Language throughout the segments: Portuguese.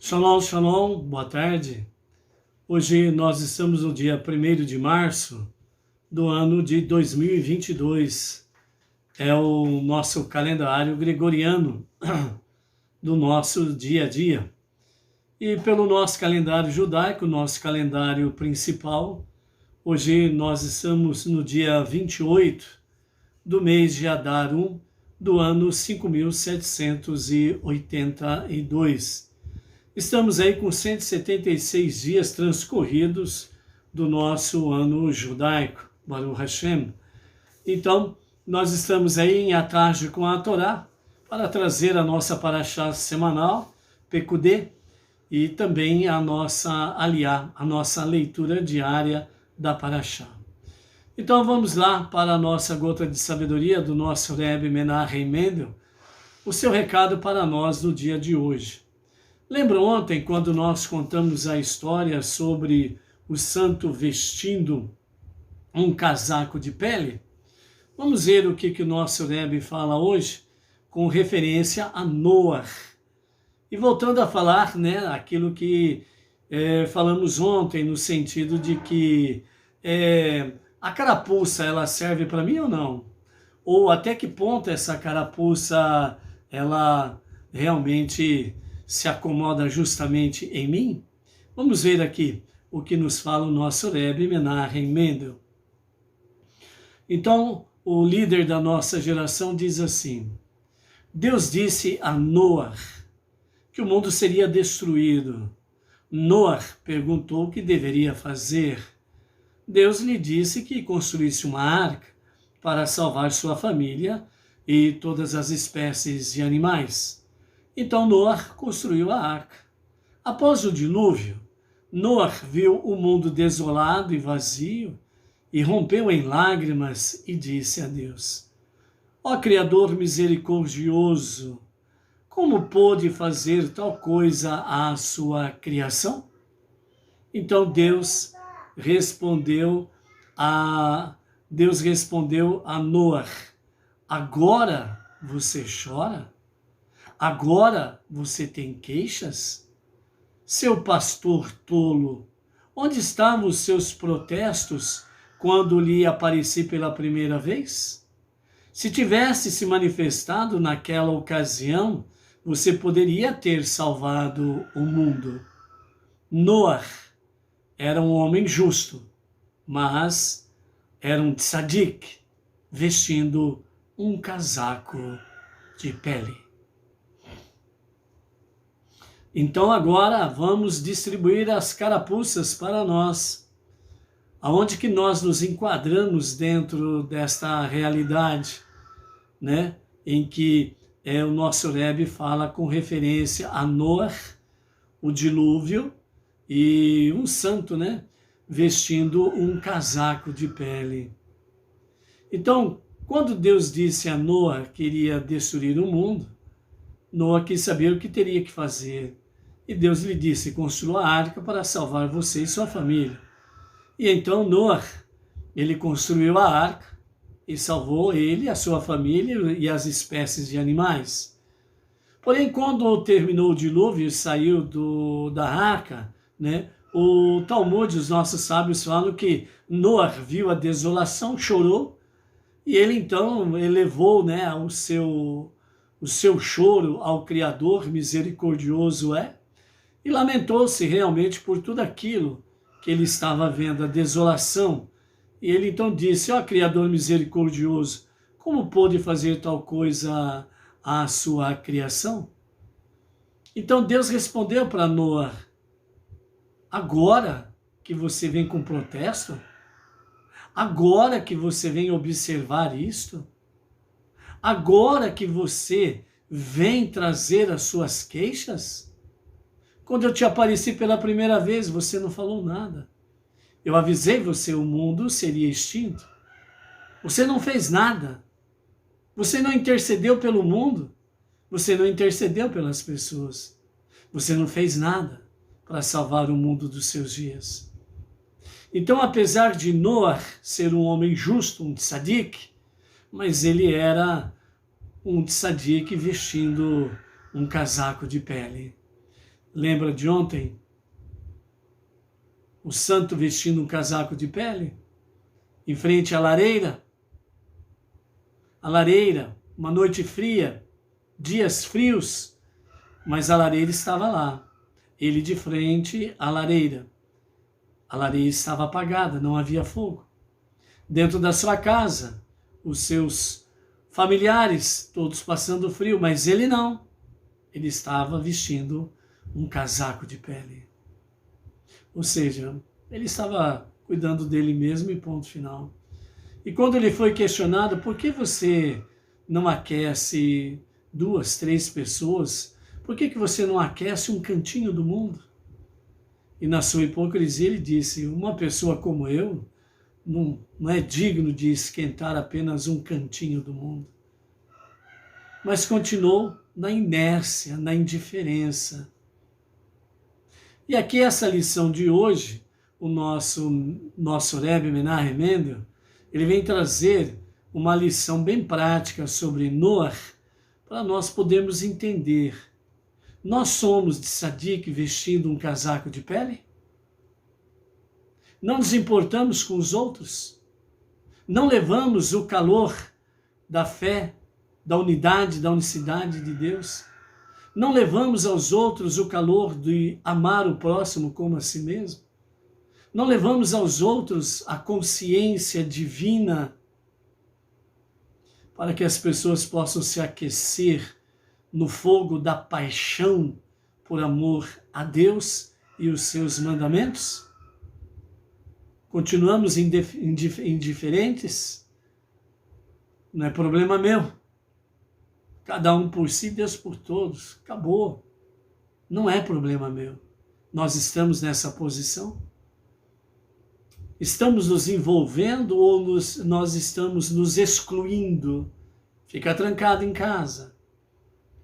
Shalom, shalom, boa tarde. Hoje nós estamos no dia 1º de março do ano de 2022. É o nosso calendário gregoriano do nosso dia a dia. E pelo nosso calendário judaico, nosso calendário principal, hoje nós estamos no dia 28 do mês de Adar do ano 5782. Estamos aí com 176 dias transcorridos do nosso ano judaico, Baruch Hashem. Então, nós estamos aí em Atarde com a Torá para trazer a nossa paraxá semanal, Pekudê, e também a nossa aliá, a nossa leitura diária da paraxá. Então vamos lá para a nossa gota de sabedoria do nosso Rebbe Menachem Mendel, o seu recado para nós no dia de hoje. Lembra ontem quando nós contamos a história sobre o santo vestindo um casaco de pele? Vamos ver o que o nosso Rebbe fala hoje com referência a Noah. E voltando a falar, aquilo que falamos ontem no sentido de que a carapuça ela serve para mim ou não? Ou até que ponto essa carapuça ela realmente se acomoda justamente em mim? Vamos ver aqui o que nos fala o nosso Rebbe Menachem Mendel. Então, o líder da nossa geração diz assim: Deus disse a Noah que o mundo seria destruído. Noah perguntou o que deveria fazer. Deus lhe disse que construísse uma arca para salvar sua família e todas as espécies de animais. Então Noah construiu a arca. Após o dilúvio, Noah viu o mundo desolado e vazio e rompeu em lágrimas e disse a Deus: Ó Criador misericordioso, como pôde fazer tal coisa à sua criação? Então Deus respondeu a Noah: agora você chora? Agora você tem queixas? Seu pastor tolo, onde estavam os seus protestos quando lhe apareci pela primeira vez? Se tivesse se manifestado naquela ocasião, você poderia ter salvado o mundo. Noah era um homem justo, mas era um tzadik, vestindo um casaco de pele. Então agora vamos distribuir as carapuças para nós. Aonde que nós nos enquadramos dentro desta realidade, em que o nosso Rebbe fala com referência a Noah, o dilúvio, e um santo, vestindo um casaco de pele. Então, quando Deus disse a Noah que iria destruir o mundo, Noah quis saber o que teria que fazer. E Deus lhe disse: construa a arca para salvar você e sua família. E então Noah, ele construiu a arca e salvou ele, a sua família e as espécies de animais. Porém, quando terminou o dilúvio e saiu da arca, o Talmud, os nossos sábios falam que Noah viu a desolação, chorou, e ele então elevou o seu choro ao Criador misericordioso e lamentou-se realmente por tudo aquilo que ele estava vendo, a desolação. E ele então disse: ó Criador misericordioso, como pôde fazer tal coisa à sua criação? Então Deus respondeu para Noah: agora que você vem com protesto? Agora que você vem observar isto? Agora que você vem trazer as suas queixas? Quando eu te apareci pela primeira vez, você não falou nada. Eu avisei você, o mundo seria extinto. Você não fez nada. Você não intercedeu pelo mundo. Você não intercedeu pelas pessoas. Você não fez nada para salvar o mundo dos seus dias. Então, apesar de Noah ser um homem justo, um tzadik, mas ele era um tzadik vestindo um casaco de pele. Lembra de ontem? O santo vestindo um casaco de pele, em frente à lareira. A lareira, uma noite fria, dias frios, mas a lareira estava lá. Ele de frente à lareira. A lareira estava apagada, não havia fogo. Dentro da sua casa, os seus familiares, todos passando frio, mas ele não. Ele estava vestindo um casaco de pele. Ou seja, ele estava cuidando dele mesmo e ponto final. E quando ele foi questionado, por que você não aquece 2, 3 pessoas? Por que você não aquece um cantinho do mundo? E na sua hipocrisia ele disse, uma pessoa como eu não é digno de esquentar apenas um cantinho do mundo. Mas continuou na inércia, na indiferença. E aqui essa lição de hoje, o nosso Rebbe Menahem Mendel, ele vem trazer uma lição bem prática sobre Noah, para nós podermos entender. Nós somos de tzadik vestindo um casaco de pele? Não nos importamos com os outros? Não levamos o calor da fé, da unidade, da unicidade de Deus? Não levamos aos outros o calor de amar o próximo como a si mesmo? Não levamos aos outros a consciência divina para que as pessoas possam se aquecer no fogo da paixão por amor a Deus e os seus mandamentos? Continuamos indiferentes? Não é problema meu. Cada um por si, Deus por todos. Acabou. Não é problema meu. Nós estamos nessa posição? Estamos nos envolvendo ou nós estamos nos excluindo? Fica trancado em casa.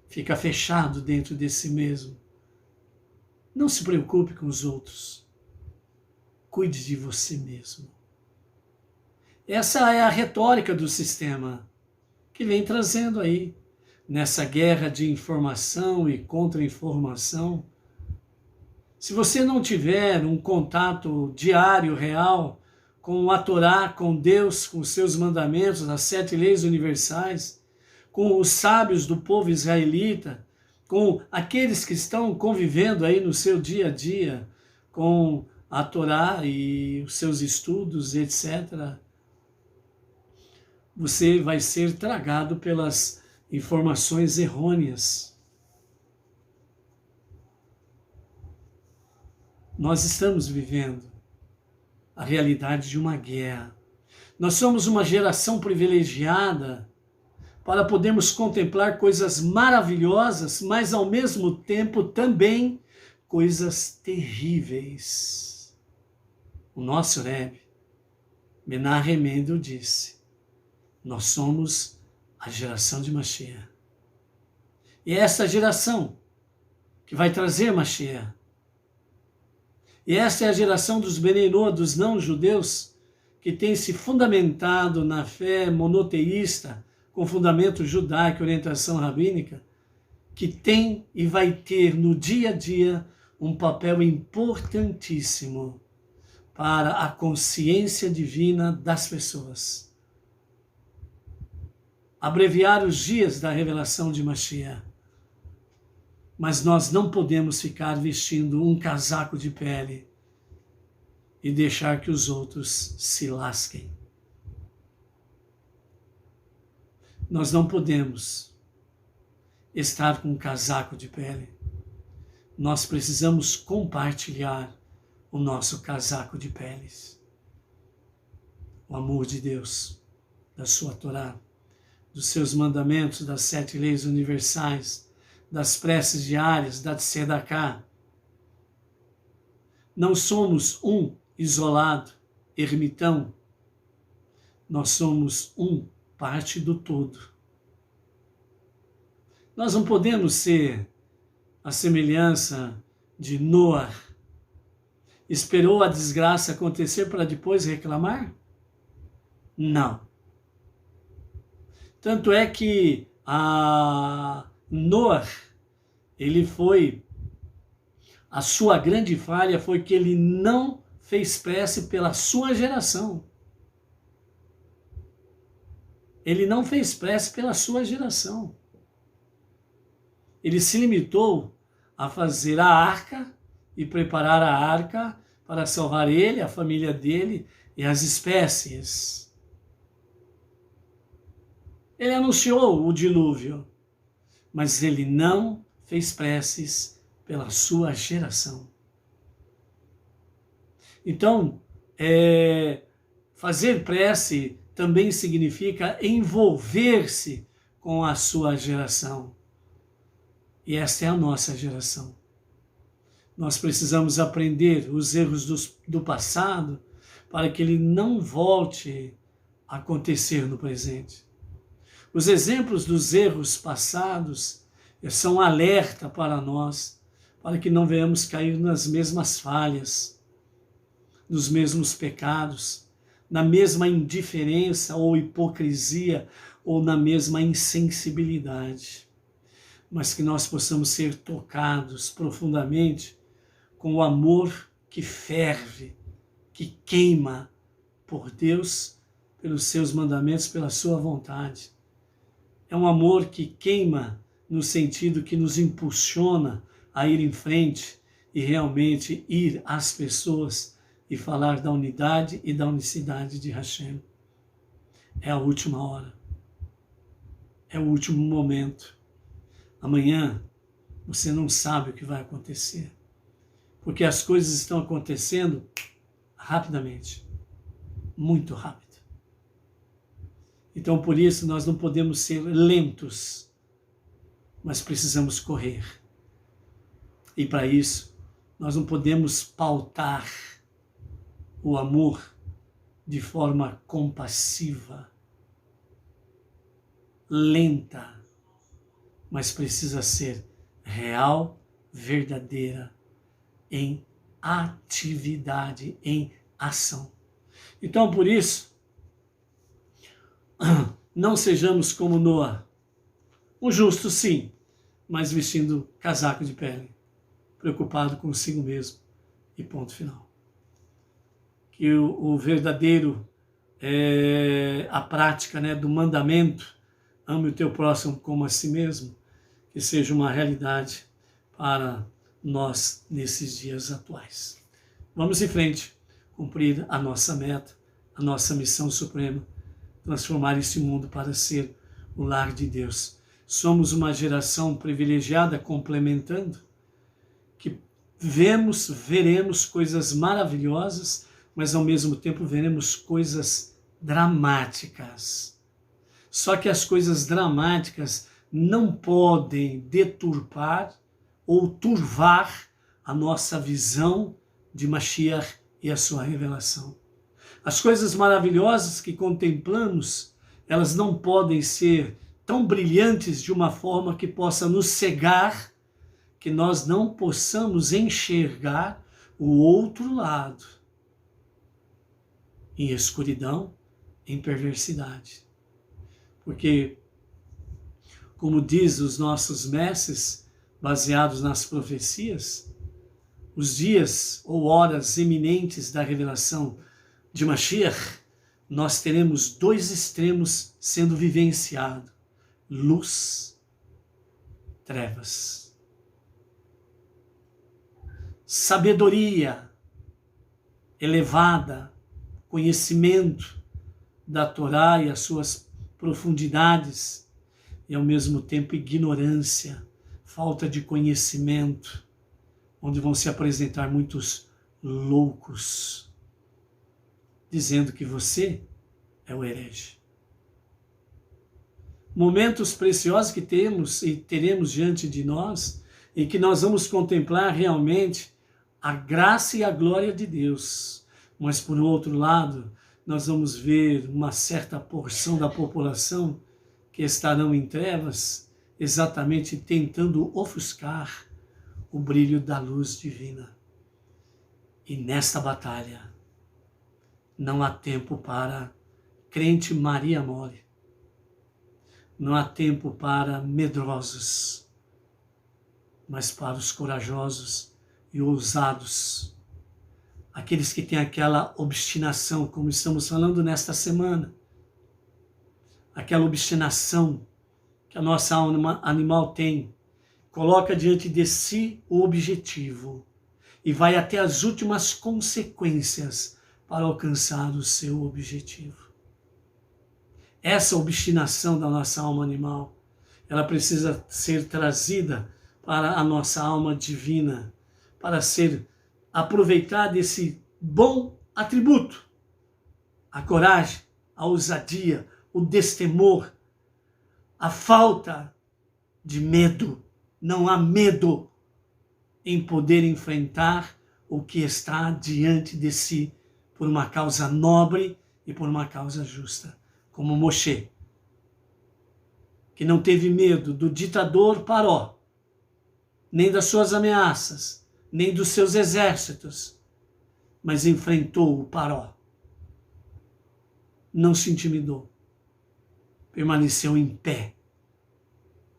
Fica fechado dentro de si mesmo. Não se preocupe com os outros. Cuide de você mesmo. Essa é a retórica do sistema que vem trazendo aí, nessa guerra de informação e contra-informação. Se você não tiver um contato diário, real, com a Torá, com Deus, com os seus mandamentos, as 7 leis universais, com os sábios do povo israelita, com aqueles que estão convivendo aí no seu dia a dia, com a Torá e os seus estudos, etc., você vai ser tragado pelas informações errôneas. Nós estamos vivendo a realidade de uma guerra. Nós somos uma geração privilegiada para podermos contemplar coisas maravilhosas, mas ao mesmo tempo também coisas terríveis. O nosso Rebbe, Menahem Mendel, disse, nós somos a geração de Mashiach. E é essa geração que vai trazer Mashiach. E essa é a geração dos Benei Noah, dos não-judeus, que tem se fundamentado na fé monoteísta, com fundamento judaico e orientação rabínica, que tem e vai ter no dia a dia um papel importantíssimo para a consciência divina das pessoas. Abreviar os dias da revelação de Mashiach. Mas nós não podemos ficar vestindo um casaco de pele e deixar que os outros se lasquem. Nós não podemos estar com um casaco de pele. Nós precisamos compartilhar o nosso casaco de peles. O amor de Deus, da sua Torá, dos seus mandamentos, das 7 leis universais, das preces diárias, da Tzedakah. Não somos um isolado, ermitão. Nós somos parte do todo. Nós não podemos ser a semelhança de Noah. Esperou a desgraça acontecer para depois reclamar? Não. Tanto é que Noah, ele foi A sua grande falha foi que ele não fez prece pela sua geração. Ele não fez prece pela sua geração. Ele se limitou a fazer a arca e preparar a arca para salvar ele, a família dele e as espécies. Ele anunciou o dilúvio, mas ele não fez preces pela sua geração. Então, fazer prece também significa envolver-se com a sua geração. E esta é a nossa geração. Nós precisamos aprender os erros do passado para que ele não volte a acontecer no presente. Os exemplos dos erros passados são alerta para nós, para que não venhamos cair nas mesmas falhas, nos mesmos pecados, na mesma indiferença ou hipocrisia, ou na mesma insensibilidade. Mas que nós possamos ser tocados profundamente com o amor que ferve, que queima por Deus, pelos seus mandamentos, pela sua vontade. É um amor que queima no sentido que nos impulsiona a ir em frente e realmente ir às pessoas e falar da unidade e da unicidade de Hashem. É a última hora. É o último momento. Amanhã você não sabe o que vai acontecer, porque as coisas estão acontecendo rapidamente, muito rápido. Então, por isso, nós não podemos ser lentos, mas precisamos correr. E para isso, nós não podemos pautar o amor de forma compassiva, lenta, mas precisa ser real, verdadeira, em atividade, em ação. Então, por isso, não sejamos como Noa, um justo sim, mas vestindo casaco de pele, preocupado consigo mesmo, e ponto final. Que o verdadeiro, a prática, né, do mandamento, ame o teu próximo como a si mesmo, que seja uma realidade para nós nesses dias atuais. Vamos em frente, cumprir a nossa meta, a nossa missão suprema, transformar esse mundo para ser o lar de Deus. Somos uma geração privilegiada, complementando, que veremos coisas maravilhosas, mas ao mesmo tempo veremos coisas dramáticas. Só que as coisas dramáticas não podem deturpar ou turvar a nossa visão de Mashiach e a sua revelação. As coisas maravilhosas que contemplamos, elas não podem ser tão brilhantes de uma forma que possa nos cegar, que nós não possamos enxergar o outro lado, em escuridão, em perversidade. Porque, como diz os nossos mestres, baseados nas profecias, os dias ou horas eminentes da revelação de Mashiach, nós teremos dois extremos sendo vivenciados: luz, trevas. Sabedoria elevada, conhecimento da Torá e as suas profundidades, e ao mesmo tempo ignorância, falta de conhecimento, onde vão se apresentar muitos loucos, dizendo que você é o herege. Momentos preciosos que temos e teremos diante de nós, e que nós vamos contemplar realmente a graça e a glória de Deus. Mas, por outro lado, nós vamos ver uma certa porção da população que estarão em trevas, exatamente tentando ofuscar o brilho da luz divina. E nesta batalha, não há tempo para crente Maria Mole. Não há tempo para medrosos, mas para os corajosos e ousados. Aqueles que têm aquela obstinação, como estamos falando nesta semana. Aquela obstinação que a nossa alma animal tem. Coloca diante de si o objetivo e vai até as últimas consequências para alcançar o seu objetivo. Essa obstinação da nossa alma animal, ela precisa ser trazida para a nossa alma divina, para ser aproveitada esse bom atributo, a coragem, a ousadia, o destemor, a falta de medo. Não há medo em poder enfrentar o que está diante de si por uma causa nobre e por uma causa justa, como Moshe, que não teve medo do ditador Paró, nem das suas ameaças, nem dos seus exércitos, mas enfrentou o Paró. Não se intimidou, permaneceu em pé,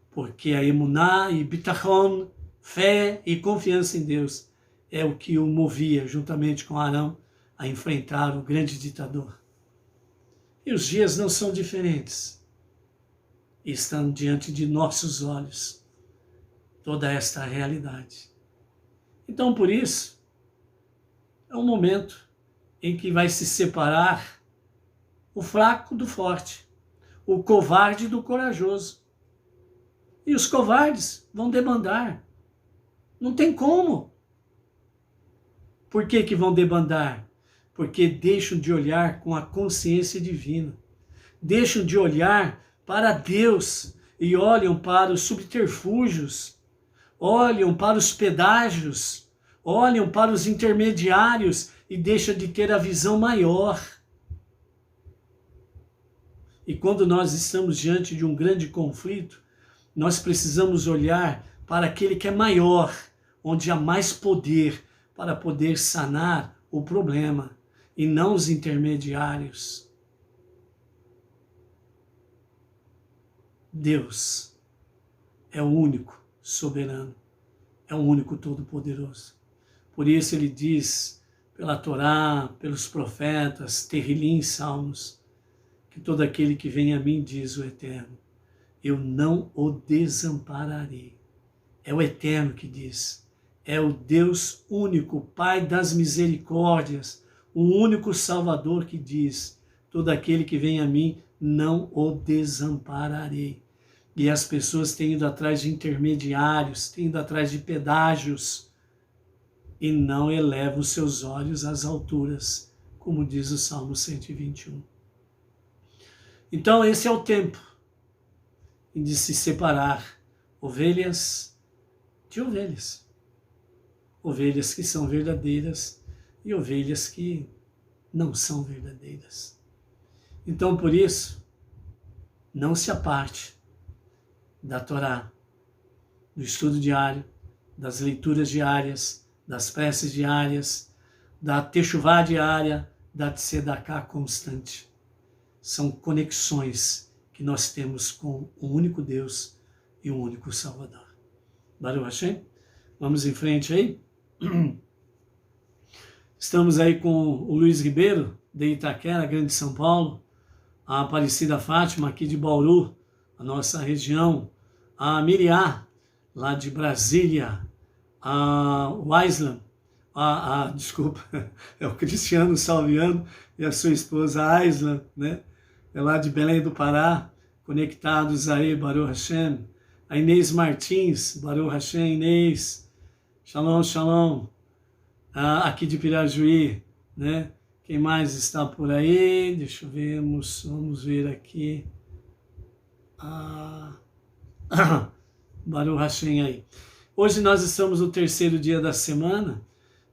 porque a emuná e bitachon, fé e confiança em Deus, é o que o movia, juntamente com Arão, a enfrentar o grande ditador. E os dias não são diferentes. Estão diante de nossos olhos toda esta realidade. Então, por isso, é um momento em que vai se separar o fraco do forte, o covarde do corajoso. E os covardes vão debandar. Não tem como. Por que que vão debandar? Porque deixam de olhar com a consciência divina. Deixam de olhar para Deus e olham para os subterfúgios, olham para os pedágios, olham para os intermediários e deixam de ter a visão maior. E quando nós estamos diante de um grande conflito, nós precisamos olhar para aquele que é maior, onde há mais poder para poder sanar o problema, e não os intermediários. Deus é o único soberano, é o único todo-poderoso. Por isso ele diz, pela Torá, pelos profetas, Terrilim, Salmos, que todo aquele que vem a mim, diz o Eterno, eu não o desampararei. É o Eterno que diz. É o Deus único, Pai das misericórdias, o único Salvador que diz, todo aquele que vem a mim, não o desampararei. E as pessoas têm ido atrás de intermediários, têm ido atrás de pedágios, e não elevam os seus olhos às alturas, como diz o Salmo 121. Então esse é o tempo de se separar ovelhas de ovelhas. Ovelhas que são verdadeiras e ovelhas que não são verdadeiras. Então, por isso, não se aparte da Torá, do estudo diário, das leituras diárias, das preces diárias, da techuvá diária, da tzedaká constante. São conexões que nós temos com o único Deus e o único Salvador. Baruch Hashem. Vamos em frente aí. Estamos aí com o Luiz Ribeiro, de Itaquera, Grande São Paulo, a Aparecida Fátima, aqui de Bauru, a nossa região, a Miriam, lá de Brasília, a Waislan, desculpa, é o Cristiano Salviano e a sua esposa Aislan, né? É lá de Belém do Pará, conectados aí, Baruch Hashem. A Inês Martins, Baruch Hashem, Inês, Shalom, Shalom, aqui de Pirajuí, né? Quem mais está por aí? Deixa eu ver, vamos ver aqui. Baruch Hashem aí. Hoje nós estamos no terceiro dia da semana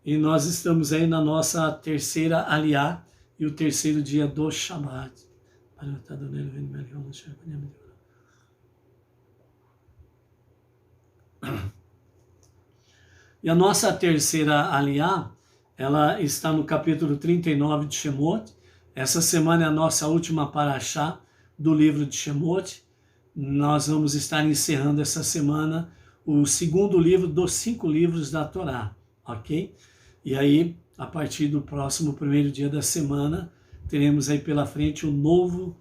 e nós estamos aí na nossa terceira aliá e o terceiro dia do Shabbat. E a nossa terceira aliá, ela está no capítulo 39 de Shemot. Essa semana é a nossa última paraxá do livro de Shemot. Nós vamos estar encerrando essa semana o segundo livro dos 5 livros da Torá, ok? E aí, a partir do próximo primeiro dia da semana, teremos aí pela frente um novo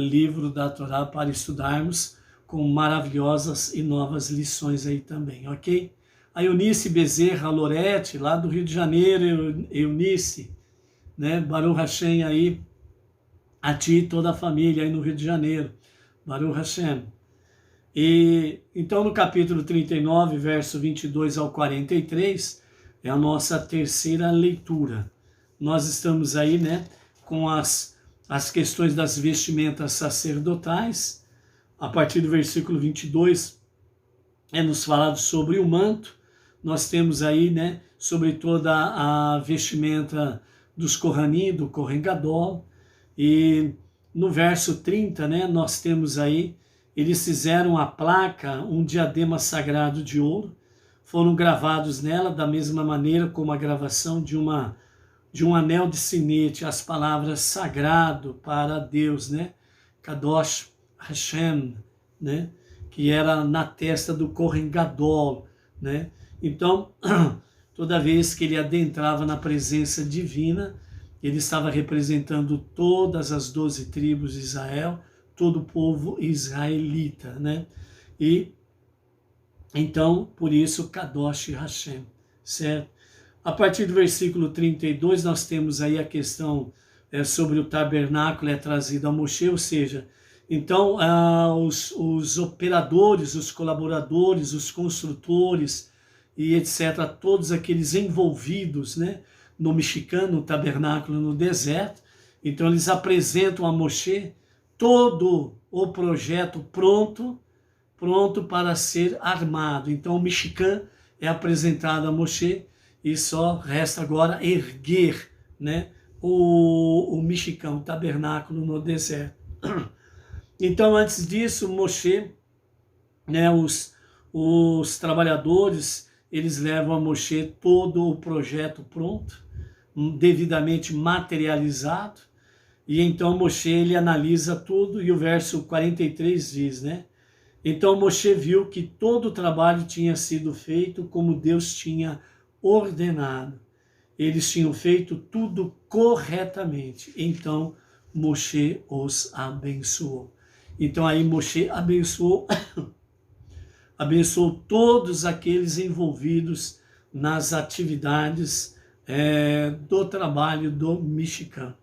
livro da Torá para estudarmos, com maravilhosas e novas lições aí também, ok? A Eunice Bezerra Lorete, lá do Rio de Janeiro, Eunice, né? Baruch Hashem aí, a ti e toda a família aí no Rio de Janeiro, Baruch Hashem. E então no capítulo 39, verso 22 ao 43, é a nossa terceira leitura. Nós estamos aí, né, com as questões das vestimentas sacerdotais. A partir do versículo 22 é nos falado sobre o manto. Nós temos aí, né, sobre toda a vestimenta dos Kohanim, do Kohen Gadol. E no verso 30, né, nós temos aí, eles fizeram a placa, um diadema sagrado de ouro, foram gravados nela da mesma maneira como a gravação de um anel de sinete, as palavras sagrado para Deus, né? Kadosh Hashem, né? Que era na testa do Kohen Gadol, né? Então, toda vez que ele adentrava na presença divina, ele estava representando todas as 12 tribos de Israel, todo o povo israelita, né? E então, por isso, Kadosh Hashem, certo? A partir do versículo 32, nós temos aí a questão sobre o tabernáculo é trazido a Moshe, ou seja, então os operadores, os colaboradores, os construtores e etc., todos aqueles envolvidos, né, no Mishkan, no tabernáculo, no deserto, então eles apresentam a Moshe todo o projeto pronto para ser armado. Então o Mishkan é apresentado a Moshe e só resta agora erguer, né, o Mishkan, o tabernáculo no deserto. Então antes disso, Moshe, né, os trabalhadores, eles levam a Moshe todo o projeto pronto, devidamente materializado, e então Moshe ele analisa tudo, e o verso 43 diz, né? Então Moshe viu que todo o trabalho tinha sido feito como Deus tinha ordenado. Eles tinham feito tudo corretamente. Então Moshe os abençoou. Então aí Moshe abençoou, abençoou todos aqueles envolvidos nas atividades do trabalho do Mishkan.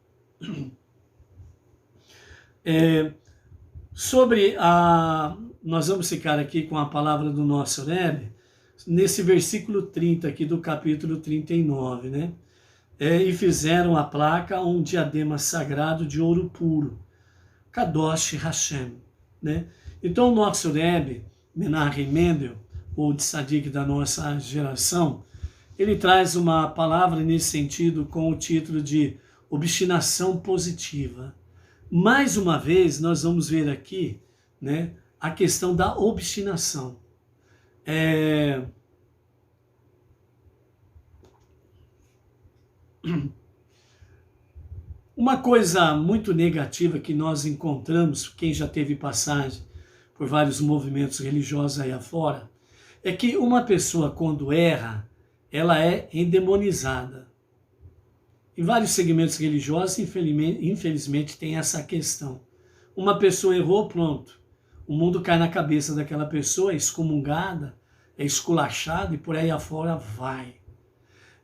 Nós vamos ficar aqui com a palavra do nosso Rebbe, nesse versículo 30 aqui do capítulo 39, né? E fizeram a placa um diadema sagrado de ouro puro, Kadosh Hashem, né? Então o nosso Rebbe, Menachem Mendel, o tzadik da nossa geração, ele traz uma palavra nesse sentido com o título de obstinação positiva. Mais uma vez, nós vamos ver aqui, né, a questão da obstinação. Uma coisa muito negativa que nós encontramos, quem já teve passagem por vários movimentos religiosos aí afora, é que uma pessoa, quando erra, ela é endemonizada. Em vários segmentos religiosos, infelizmente, tem essa questão. Uma pessoa errou, pronto. O mundo cai na cabeça daquela pessoa, é excomungada, é esculachada e por aí afora vai.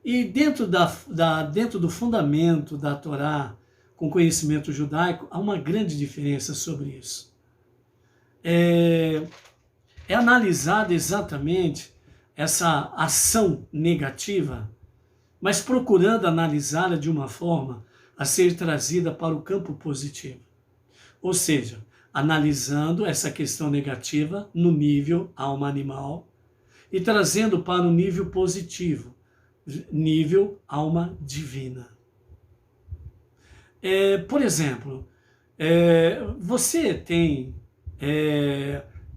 E dentro do fundamento da Torá, com conhecimento judaico, há uma grande diferença sobre isso. É analisada exatamente essa ação negativa, mas procurando analisá-la de uma forma a ser trazida para o campo positivo. Ou seja, analisando essa questão negativa no nível alma animal e trazendo para o nível positivo, nível alma divina. Por exemplo, você tem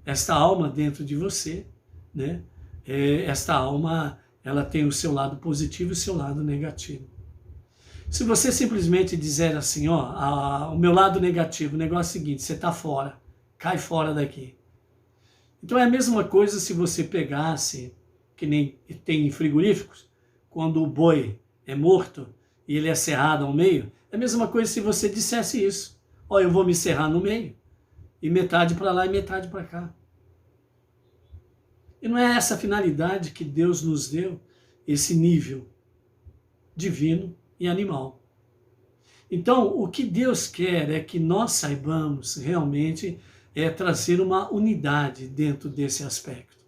esta alma dentro de você, né? Esta alma, ela tem o seu lado positivo e o seu lado negativo. Se você simplesmente dizer assim, ó, o meu lado negativo, o negócio é o seguinte, você está fora, cai fora daqui. Então é a mesma coisa se você pegasse, que nem tem em frigoríficos, quando o boi é morto e ele é serrado ao meio, é a mesma coisa se você dissesse isso. Ó, eu vou me serrar no meio, e metade para lá e metade para cá. E não é essa a finalidade que Deus nos deu, esse nível divino e animal. Então, o que Deus quer é que nós saibamos realmente trazer uma unidade dentro desse aspecto.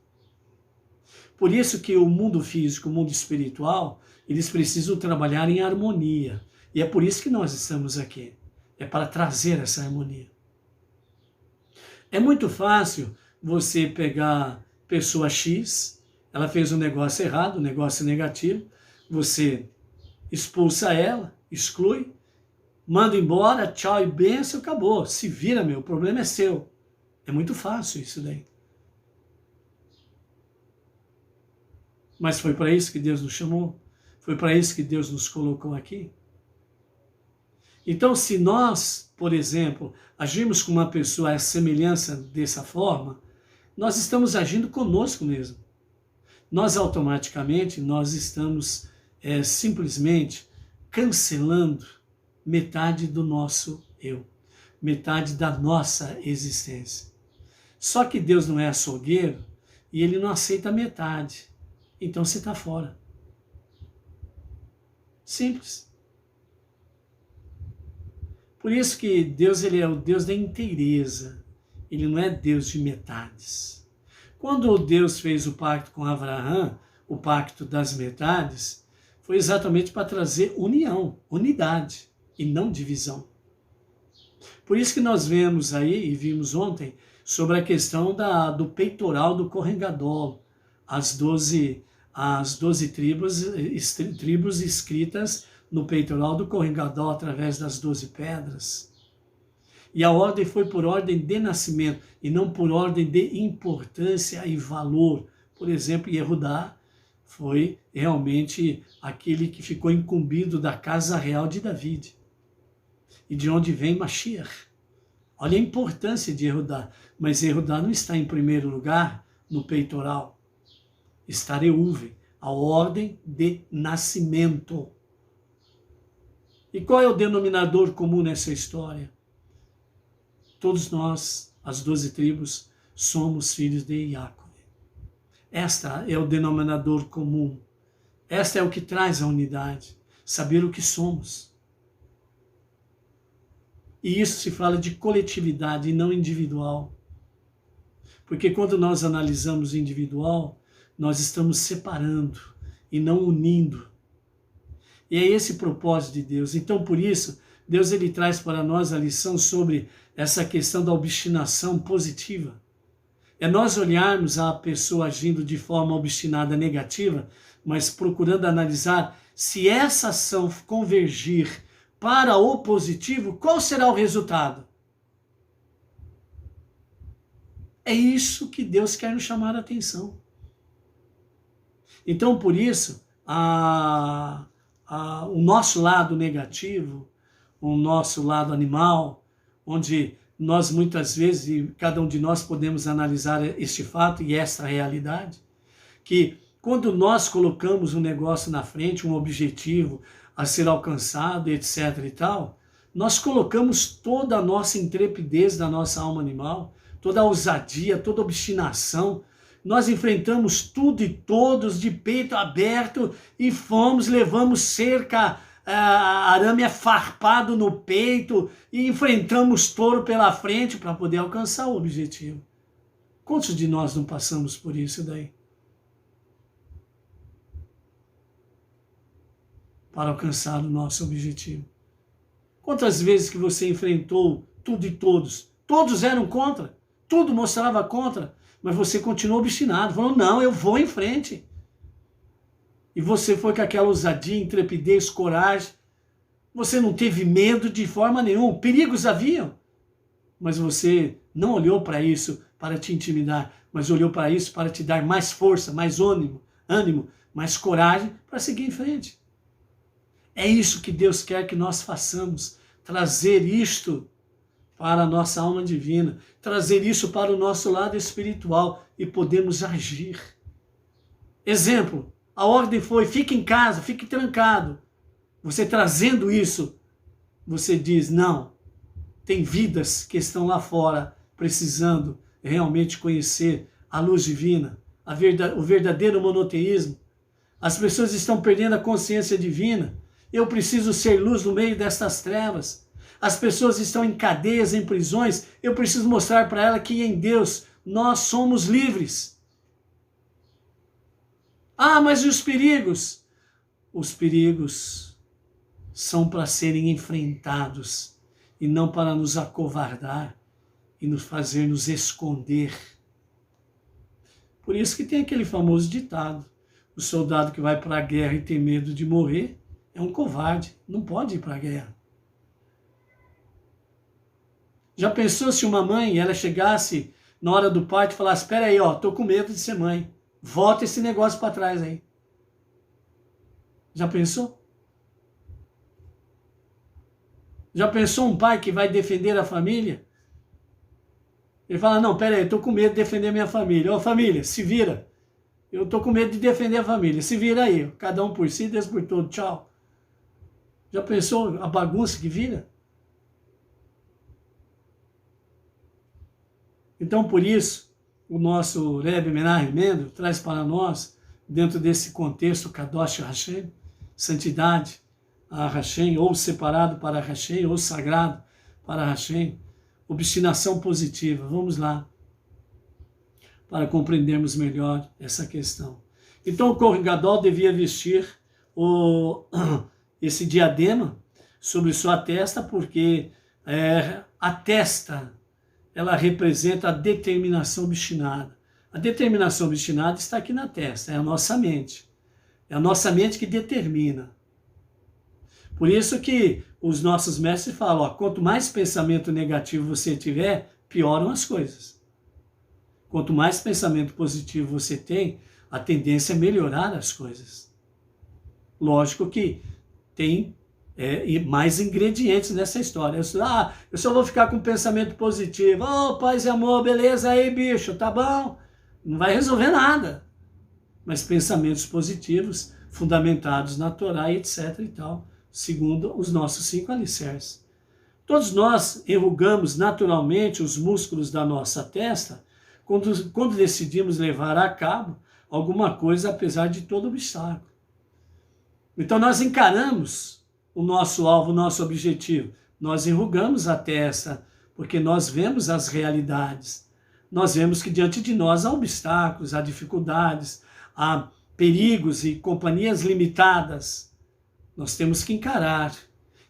Por isso que o mundo físico, o mundo espiritual, eles precisam trabalhar em harmonia. E é por isso que nós estamos aqui. É para trazer essa harmonia. É muito fácil você pegar pessoa X, ela fez um negócio errado, um negócio negativo, você expulsa ela, exclui, manda embora, tchau e benção, acabou. Se vira, meu, o problema é seu. É muito fácil isso daí. Mas foi para isso que Deus nos chamou? Foi para isso que Deus nos colocou aqui? Então, se nós, por exemplo, agimos com uma pessoa à semelhança dessa forma, nós estamos agindo conosco mesmo. Nós automaticamente, nós estamos simplesmente cancelando metade do nosso eu, metade da nossa existência. Só que Deus não é açougueiro e Ele não aceita metade. Então você está fora. Simples. Por isso que Deus, ele é o Deus da inteireza. Ele não é Deus de metades. Quando Deus fez o pacto com Abraão, o pacto das metades, foi exatamente para trazer união, unidade e não divisão. Por isso que nós vemos aí, e vimos ontem, sobre a questão do peitoral do Kohen Gadol, as 12 tribos escritas no peitoral do Kohen Gadol através das 12 pedras. E a ordem foi por ordem de nascimento e não por ordem de importância e valor. Por exemplo, Yehudá foi realmente aquele que ficou incumbido da casa real de David. E de onde vem Mashiach. Olha a importância de Yehudá. Mas Yehudá não está em primeiro lugar no peitoral. Está Reuven, a ordem de nascimento. E qual é o denominador comum nessa história? Todos nós, as 12 tribos, somos filhos de Jacob. Esta é o denominador comum. Esta é o que traz a unidade. Saber o que somos. E isso se fala de coletividade e não individual. Porque quando nós analisamos o individual, nós estamos separando e não unindo. E é esse o propósito de Deus. Então, por isso, Deus ele traz para nós a lição sobre essa questão da obstinação positiva. É nós olharmos a pessoa agindo de forma obstinada negativa, mas procurando analisar se essa ação convergir para o positivo, qual será o resultado? É isso que Deus quer nos chamar a atenção. Então, por isso, o nosso lado negativo, o nosso lado animal, onde nós muitas vezes, e cada um de nós podemos analisar este fato e esta realidade, que quando nós colocamos um negócio na frente, um objetivo a ser alcançado, etc. e tal, nós colocamos toda a nossa intrepidez da nossa alma animal, toda a ousadia, toda a obstinação. Nós enfrentamos tudo e todos de peito aberto e levamos cerca, arame farpado no peito e enfrentamos touro pela frente para poder alcançar o objetivo. Quantos de nós não passamos por isso daí? Para alcançar o nosso objetivo. Quantas vezes que você enfrentou tudo e todos? Todos eram contra, tudo mostrava contra, mas você continuou obstinado, falou, não, eu vou em frente. E você foi com aquela ousadia, intrepidez, coragem. Você não teve medo de forma nenhuma. Perigos haviam. Mas você não olhou para isso para te intimidar, mas olhou para isso para te dar mais força, mais ânimo, mais coragem para seguir em frente. É isso que Deus quer que nós façamos. Trazer isto para a nossa alma divina. Trazer isso para o nosso lado espiritual e podemos agir. Exemplo, a ordem foi, fique em casa, fique trancado. Você trazendo isso, você diz, não, tem vidas que estão lá fora precisando realmente conhecer a luz divina, o verdadeiro monoteísmo. As pessoas estão perdendo a consciência divina. Eu preciso ser luz no meio destas trevas. As pessoas estão em cadeias, em prisões. Eu preciso mostrar para ela que em Deus nós somos livres. Ah, mas e os perigos? Os perigos são para serem enfrentados e não para nos acovardar e nos fazer nos esconder. Por isso que tem aquele famoso ditado: o soldado que vai para a guerra e tem medo de morrer é um covarde, não pode ir para a guerra. Já pensou se uma mãe, ela chegasse na hora do parto e falasse, espera aí, ó, tô com medo de ser mãe, volta esse negócio para trás aí. Já pensou? Já pensou um pai que vai defender a família? Ele fala, não, pera aí, tô com medo de defender minha família. Ó, família, se vira. Eu tô com medo de defender a família. Se vira aí, cada um por si, Deus por todo, tchau. Já pensou a bagunça que vira? Então, por isso, o nosso Rebbe Menachem Mendel traz para nós, dentro desse contexto Kadosh Hashem, santidade a Hashem, ou separado para Hashem, ou sagrado para Hashem, obstinação positiva. Vamos lá, para compreendermos melhor essa questão. Então, o Kohen Gadol devia vestir esse diadema sobre sua testa, porque a testa, ela representa a determinação obstinada. A determinação obstinada está aqui na testa, é a nossa mente. É a nossa mente que determina. Por isso que os nossos mestres falam, ó, quanto mais pensamento negativo você tiver, pioram as coisas. Quanto mais pensamento positivo você tem, a tendência é melhorar as coisas. Lógico que tem mais ingredientes nessa história. Eu só vou ficar com pensamento positivo. Oh, paz e amor, beleza aí, bicho, tá bom? Não vai resolver nada. Mas pensamentos positivos, fundamentados na Torá, etc. e tal, segundo os nossos 5 alicerces. Todos nós enrugamos naturalmente os músculos da nossa testa quando decidimos levar a cabo alguma coisa, apesar de todo obstáculo. Então nós encaramos o nosso alvo, o nosso objetivo. Nós enrugamos a testa, porque nós vemos as realidades. Nós vemos que diante de nós há obstáculos, há dificuldades, há perigos e companhias limitadas. Nós temos que encarar.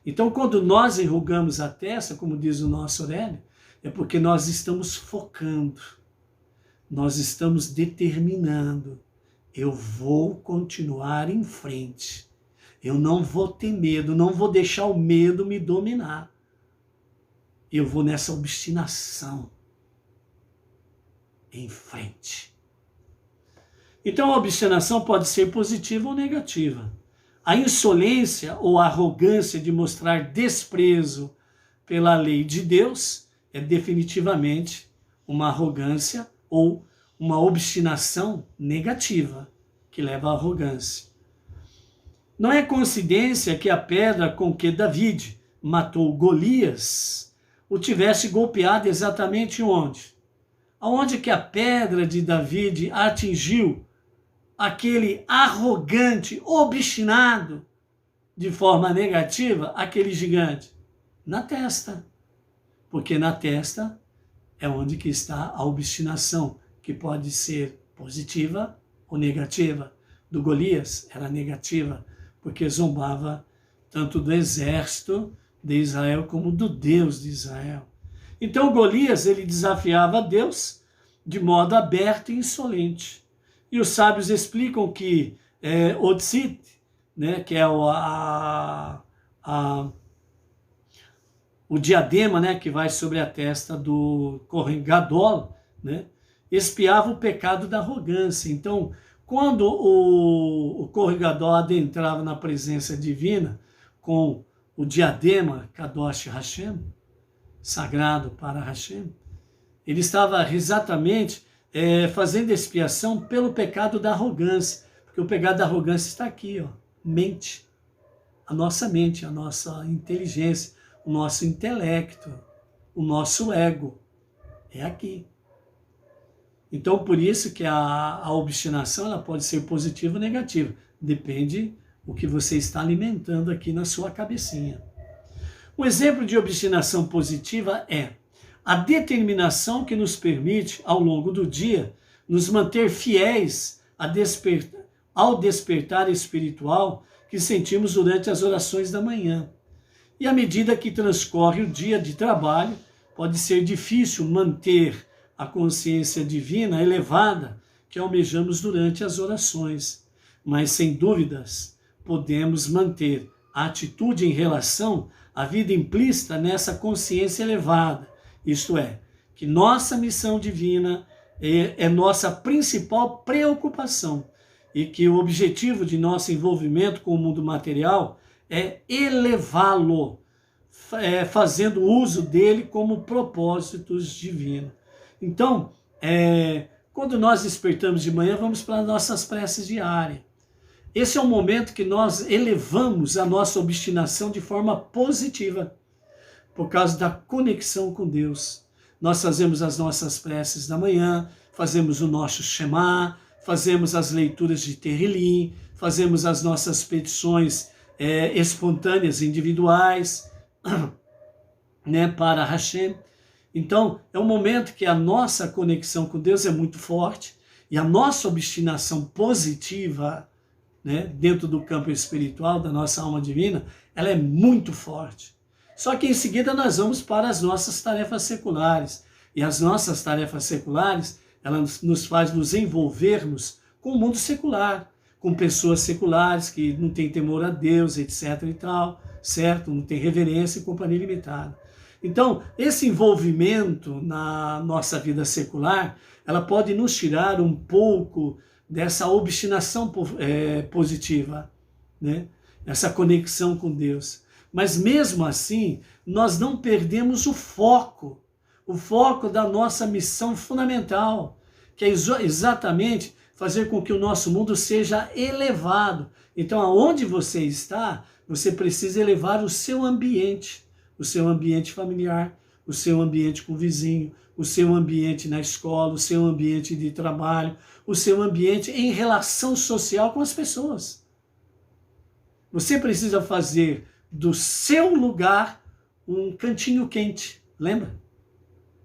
Então, quando nós enrugamos a testa, como diz o nosso Rebbe, é porque nós estamos focando, nós estamos determinando. Eu vou continuar em frente. Eu não vou ter medo, não vou deixar o medo me dominar. Eu vou nessa obstinação em frente. Então a obstinação pode ser positiva ou negativa. A insolência ou a arrogância de mostrar desprezo pela lei de Deus é definitivamente uma arrogância ou uma obstinação negativa que leva à arrogância. Não é coincidência que a pedra com que David matou Golias o tivesse golpeado exatamente onde? Aonde que a pedra de David atingiu aquele arrogante, obstinado, de forma negativa, aquele gigante? Na testa. Porque na testa é onde que está a obstinação, que pode ser positiva ou negativa. Do Golias era negativa, porque zombava tanto do exército de Israel como do Deus de Israel. Então Golias, ele desafiava a Deus de modo aberto e insolente. E os sábios explicam que Otzit, né, que é o diadema, né, que vai sobre a testa do Kohen Gadol, né, expiava o pecado da arrogância. Então, quando o Kohen Gadol adentrava na presença divina com o diadema Kadosh Hashem, sagrado para Hashem, ele estava exatamente fazendo expiação pelo pecado da arrogância, porque o pecado da arrogância está aqui, ó, mente, a nossa inteligência, o nosso intelecto, o nosso ego, é aqui. Então, por isso que a obstinação ela pode ser positiva ou negativa, depende do que você está alimentando aqui na sua cabecinha. Um exemplo de obstinação positiva é a determinação que nos permite, ao longo do dia, nos manter fiéis ao despertar espiritual que sentimos durante as orações da manhã. E à medida que transcorre o dia de trabalho, pode ser difícil manter a consciência divina elevada que almejamos durante as orações. Mas, sem dúvidas, podemos manter a atitude em relação à vida implícita nessa consciência elevada. Isto é, que nossa missão divina é nossa principal preocupação e que o objetivo de nosso envolvimento com o mundo material é elevá-lo, fazendo uso dele como propósitos divinos. Então, quando nós despertamos de manhã, vamos para as nossas preces diárias. Esse é o momento que nós elevamos a nossa obstinação de forma positiva, por causa da conexão com Deus. Nós fazemos as nossas preces da manhã, fazemos o nosso Shema, fazemos as leituras de Terrilim, fazemos as nossas petições espontâneas, individuais, né, para Hashem. Então, é um momento que a nossa conexão com Deus é muito forte e a nossa obstinação positiva, né, dentro do campo espiritual da nossa alma divina, ela é muito forte. Só que em seguida nós vamos para as nossas tarefas seculares. E as nossas tarefas seculares, elas nos fazem nos envolvermos com o mundo secular, com pessoas seculares que não têm temor a Deus, etc. e tal, certo? Não tem reverência e companhia limitada. Então, esse envolvimento na nossa vida secular, ela pode nos tirar um pouco dessa obstinação positiva, né? Essa conexão com Deus. Mas mesmo assim, nós não perdemos o foco da nossa missão fundamental, que é exatamente fazer com que o nosso mundo seja elevado. Então, aonde você está, você precisa elevar o seu ambiente familiar, o seu ambiente com o vizinho, o seu ambiente na escola, o seu ambiente de trabalho, o seu ambiente em relação social com as pessoas. Você precisa fazer do seu lugar um cantinho quente, lembra?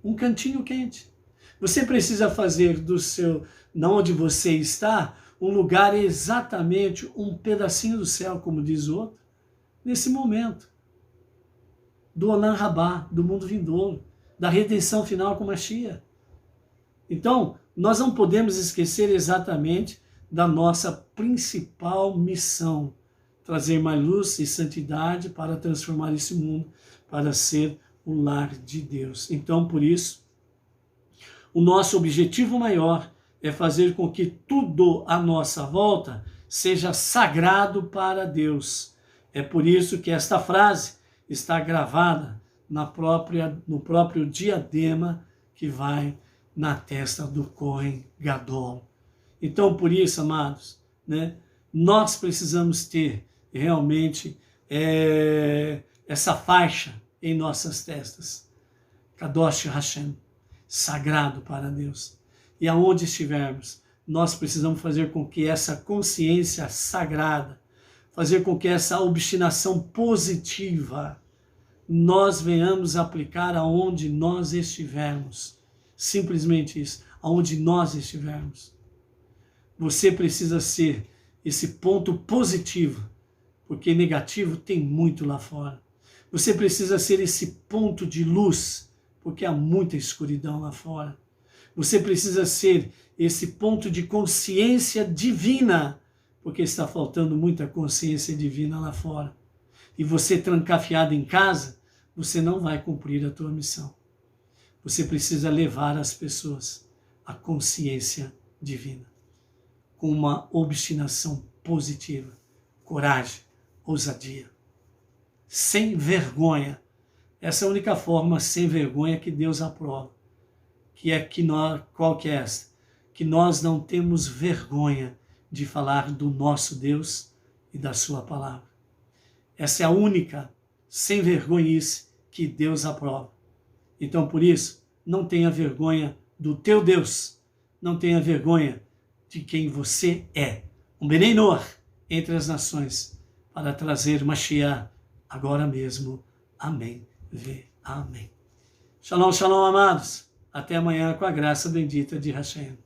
Um cantinho quente. Você precisa fazer na onde você está, um lugar exatamente um pedacinho do céu, como diz o outro, nesse momento. Do Olam Rabá, do mundo vindouro, da redenção final com Mashiach. Então, nós não podemos esquecer exatamente da nossa principal missão, trazer mais luz e santidade para transformar esse mundo, para ser o lar de Deus. Então, por isso, o nosso objetivo maior é fazer com que tudo à nossa volta seja sagrado para Deus. É por isso que esta frase está gravada no próprio diadema que vai na testa do Cohen Gadol. Então, por isso, amados, né, nós precisamos ter realmente essa faixa em nossas testas. Kadosh Hashem, sagrado para Deus. E aonde estivermos, nós precisamos fazer com que essa consciência sagrada, fazer com que essa obstinação positiva, nós venhamos aplicar aonde nós estivermos. Simplesmente isso, aonde nós estivermos. Você precisa ser esse ponto positivo, porque negativo tem muito lá fora. Você precisa ser esse ponto de luz, porque há muita escuridão lá fora. Você precisa ser esse ponto de consciência divina, porque está faltando muita consciência divina lá fora. E você trancafiado em casa, você não vai cumprir a tua missão. Você precisa levar as pessoas à consciência divina, com uma obstinação positiva, coragem, ousadia, sem vergonha. Essa é a única forma sem vergonha que Deus aprova. Qual que é essa? que nós não temos vergonha de falar do nosso Deus e da sua palavra. Essa é a única sem vergonhice que Deus aprova. Então, por isso, não tenha vergonha do teu Deus, não tenha vergonha de quem você é. Um Benei Noach entre as nações, para trazer Mashiach agora mesmo. Amém. Amém. Shalom, shalom, amados. Até amanhã com a graça bendita de Hashem.